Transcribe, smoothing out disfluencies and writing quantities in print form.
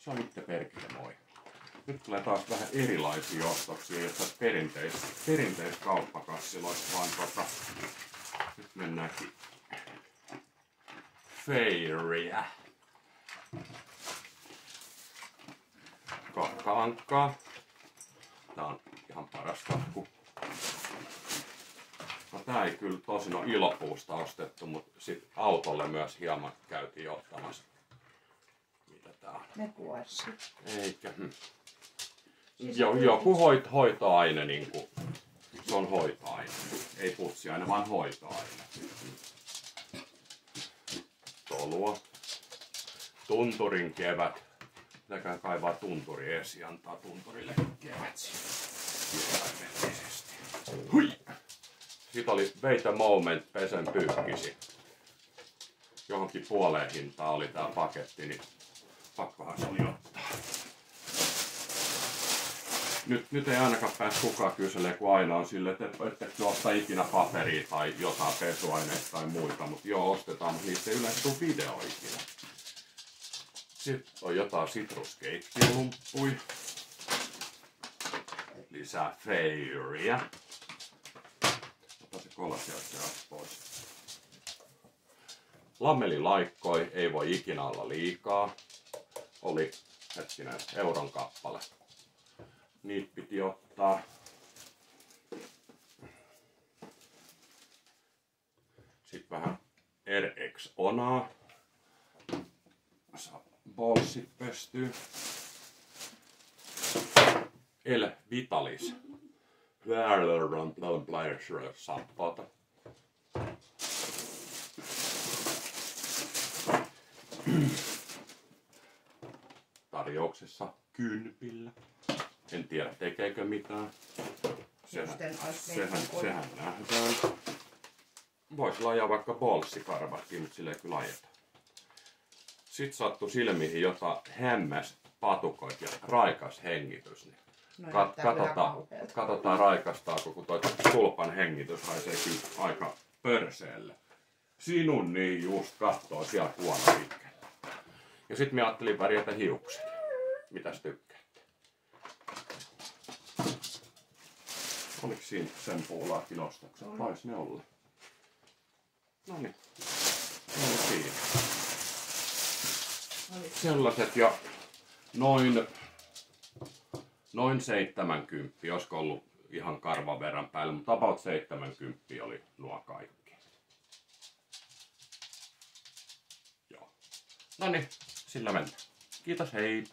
Se on itse perkele moi. Nyt tulee taas vähän erilaisia ostoksia, jotta perinteis kauppakassiloista, vaan nyt mennäänkin Fairyä. Kakka-ankkaa. Tää on ihan paras kakku. No tää ei kyllä tosin ole Ilopuusta ostettu, mutta sit autolle myös hieman käytiin ottamassa. Mitä tää on? Ne kuorsit. Eikä. Joku hoitoaine niinku. Se on hoitoaine. Ei putsiaine, vaan hoitoaine. Tolua. Tunturin kevät. Pitäkää kaivaa tunturi esiin ja antaa tunturille kevät kirjaimellisesti. Hui! Sitten oli Wait a Moment pesen pyykkisi. Johonkin puoleen hintaan oli tää paketti, niin pakkohan se oli ottaa. Nyt ei ainakaan pääs kukaan kyselee, kun aina on silleen, että et ostaa ikinä paperia tai jotain pesuaineita tai muita, mutta joo ostetaan, mutta niistä ei yleensä tule video ikinä. Sitten on jotain sitruskeittiölumpui. Lisää Fairyä. Ota se kola sieltä pois. Lammelilaikkoi ei voi ikinä olla liikaa. Oli hetkinen euron kappale. Niitä piti ottaa. Sitten vähän RX Onaa. Saa bolssit pestyä. El Vitalis. Sappoota. Tarjouksessa kynpillä. En tiedä tekeekö mitään. Sehän nähdään. Voisi lajaa vaikka bolssikarvatkin, mutta sillä ei kyllä ajeta. Sitten sattui silmiin jotain hämmäs patukoit ja raikas hengitys. Niin katsotaan raikastaako, kun toi tulpan hengitys haisee kyllä aika pörseelle. Sinun niin just kattoo siellä huono pitkällä. Ja sitten mä ajattelin värjätä hiukset. Mitäs tykkäätte? Oliko siinä sen puulaakin ostokset? Taisi ne olla. Noniin. Ne oli siinä. Sellaiset ja noin 70, olisiko ollut ihan karvan verran päälle, mutta about 70 oli nuo kaikki. Joo. Noniin, sillä mennään. Kiitos, hei!